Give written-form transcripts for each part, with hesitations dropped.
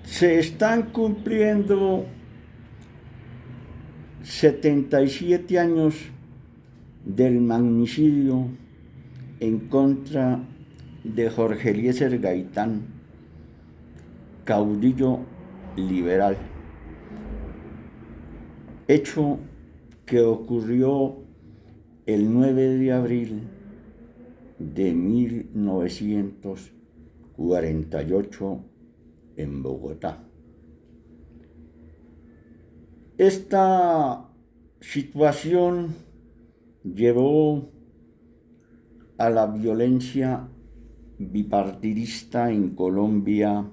Se están cumpliendo 77 años del magnicidio en contra de Jorge Eliezer Gaitán, caudillo liberal, hecho que ocurrió el 9 de abril de 1948 en Bogotá. Esta situación llevó a la violencia bipartidista en Colombia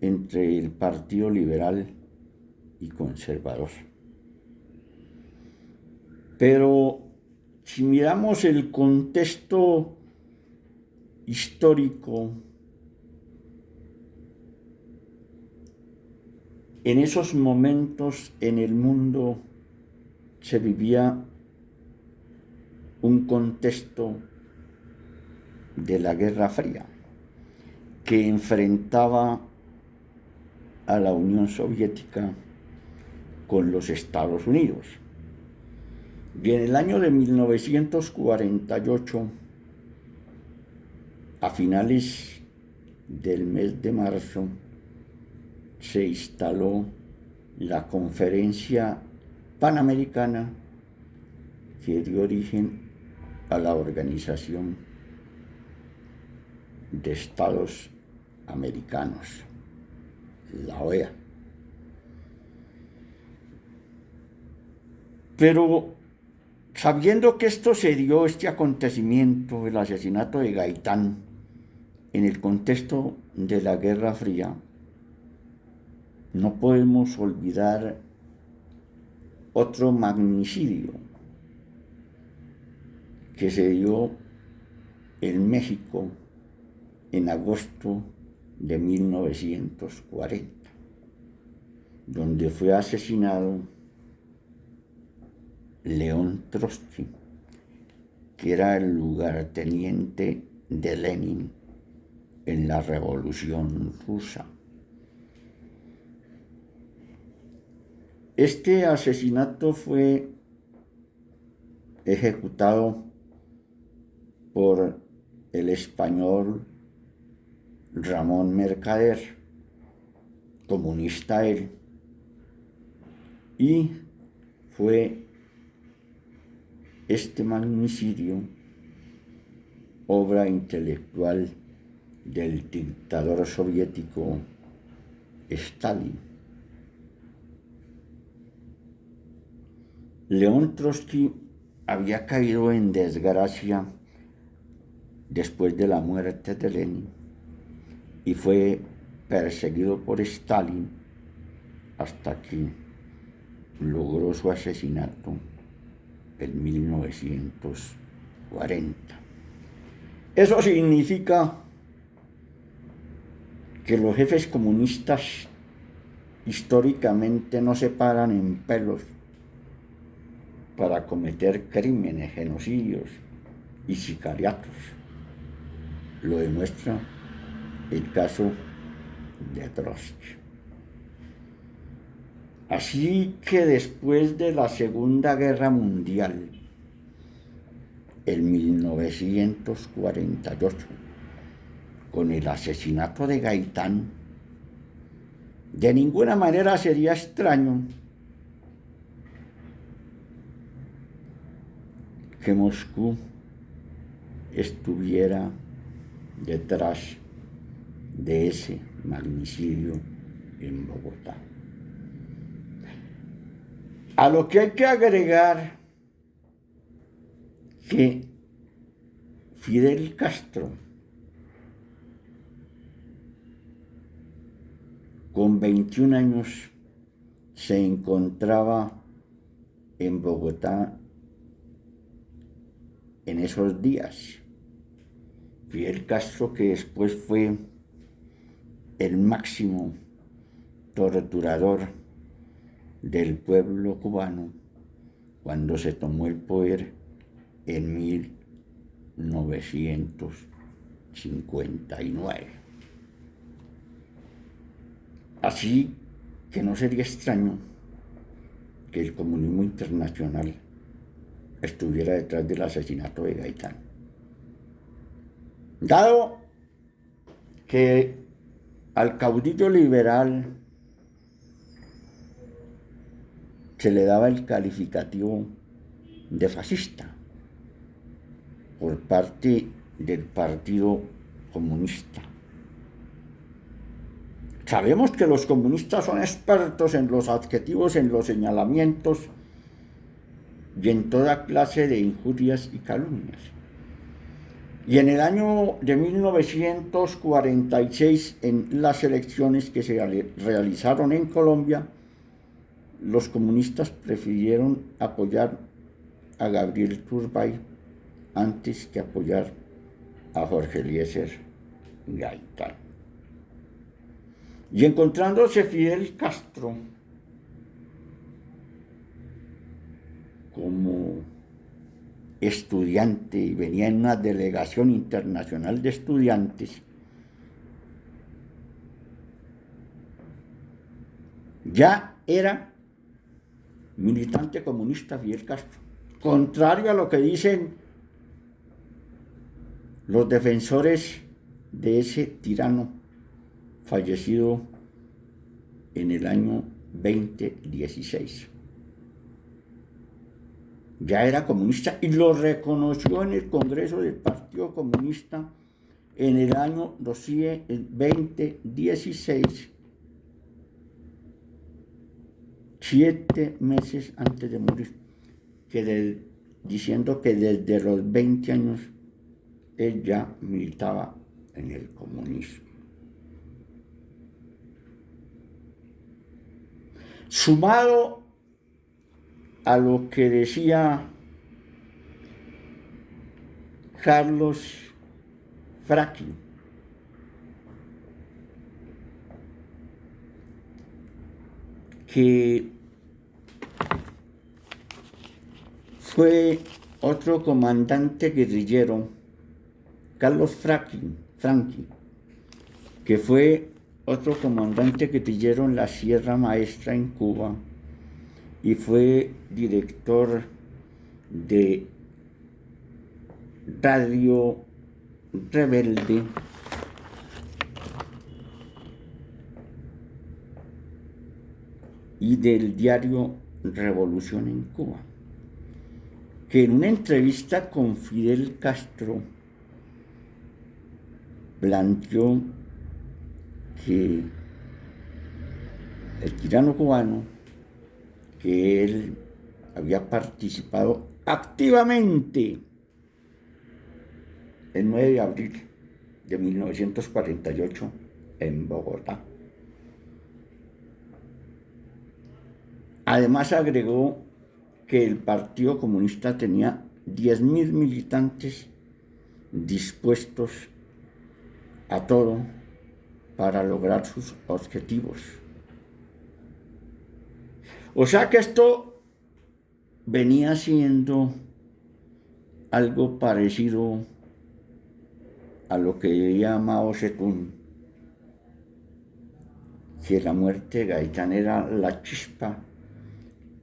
entre el Partido Liberal y Conservador. Pero si miramos el contexto histórico, en esos momentos en el mundo se vivía un contexto de la Guerra Fría que enfrentaba a la Unión Soviética con los Estados Unidos. Y en el año de 1948, a finales del mes de marzo, se instaló la Conferencia Panamericana que dio origen a la Organización de Estados Americanos, la OEA. Pero sabiendo que esto se dio, este acontecimiento, el asesinato de Gaitán, en el contexto de la Guerra Fría, no podemos olvidar otro magnicidio que se dio en México en agosto de 1940, donde fue asesinado León Trotsky, que era el lugarteniente de Lenin en la Revolución Rusa. Este asesinato fue ejecutado por el español Ramón Mercader, comunista él, y fue este magnicidio obra intelectual del dictador soviético Stalin. León Trotsky había caído en desgracia después de la muerte de Lenin y fue perseguido por Stalin hasta que logró su asesinato en 1940. Eso significa que los jefes comunistas históricamente no se paran en pelos para cometer crímenes, genocidios y sicariatos. Lo demuestra el caso de Trotsky. Así que después de la Segunda Guerra Mundial, en 1948, con el asesinato de Gaitán, de ninguna manera sería extraño que Moscú estuviera detrás de ese magnicidio en Bogotá. A lo que hay que agregar que Fidel Castro, con 21 años, se encontraba en Bogotá en esos días. Fidel Castro, que después fue el máximo torturador del pueblo cubano cuando se tomó el poder en 1959. Así que no sería extraño que el comunismo internacional estuviera detrás del asesinato de Gaitán. Dado que al caudillo liberal se le daba el calificativo de fascista por parte del Partido Comunista. Sabemos que los comunistas son expertos en los adjetivos, en los señalamientos y en toda clase de injurias y calumnias. Y en el año de 1946, en las elecciones que se realizaron en Colombia, los comunistas prefirieron apoyar a Gabriel Turbay antes que apoyar a Jorge Eliezer Gaitán. Y encontrándose Fidel Castro como estudiante y venía en una delegación internacional de estudiantes, ya era militante comunista Fidel Castro, contrario a lo que dicen los defensores de ese tirano fallecido en el año 2016. Ya era comunista y lo reconoció en el Congreso del Partido Comunista en el año 2016, 7 meses antes de morir, diciendo que desde los 20 años él ya militaba en el comunismo. Sumado a lo que decía Carlos Fracchi, que fue otro comandante guerrillero, Carlos Fracchi, que fue otro comandante guerrillero en la Sierra Maestra en Cuba y fue director de Radio Rebelde y del diario Revolución en Cuba, que en una entrevista con Fidel Castro planteó que el tirano cubano, que él había participado activamente el 9 de abril de 1948 en Bogotá. Además agregó que el Partido Comunista tenía 10.000 militantes dispuestos a todo para lograr sus objetivos. O sea que esto venía siendo algo parecido a lo que decía Mao Zedong, que la muerte de Gaitán era la chispa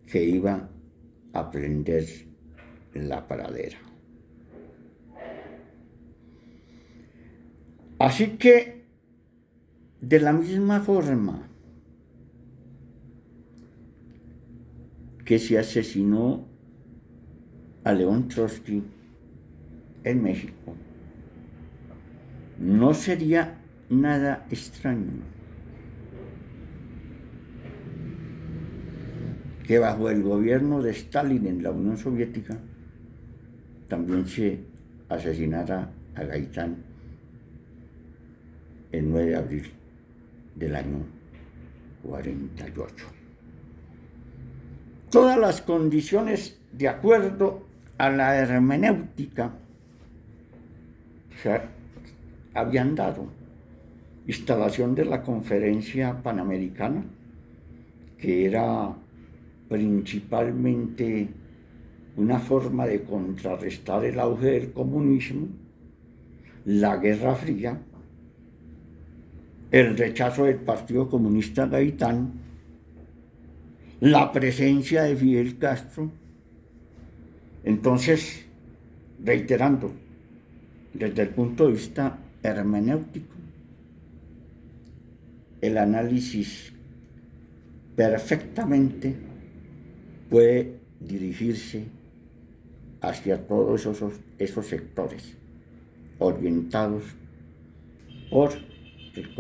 que iba a prender la pradera. Así que, de la misma forma que se asesinó a León Trotsky en México, no sería nada extraño que bajo el gobierno de Stalin en la Unión Soviética también se asesinara a Gaitán el 9 de abril del año 48. Todas las condiciones de acuerdo a la hermenéutica se habían dado. Instalación de la Conferencia Panamericana, que era principalmente una forma de contrarrestar el auge del comunismo, la Guerra Fría, el rechazo del Partido Comunista Gaitán, la presencia de Fidel Castro. Entonces, reiterando, desde el punto de vista hermenéutico, el análisis perfectamente puede dirigirse hacia todos esos sectores orientados por el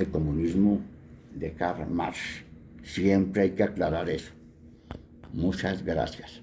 comunismo de Karl Marx. Siempre hay que aclarar eso. Muchas gracias.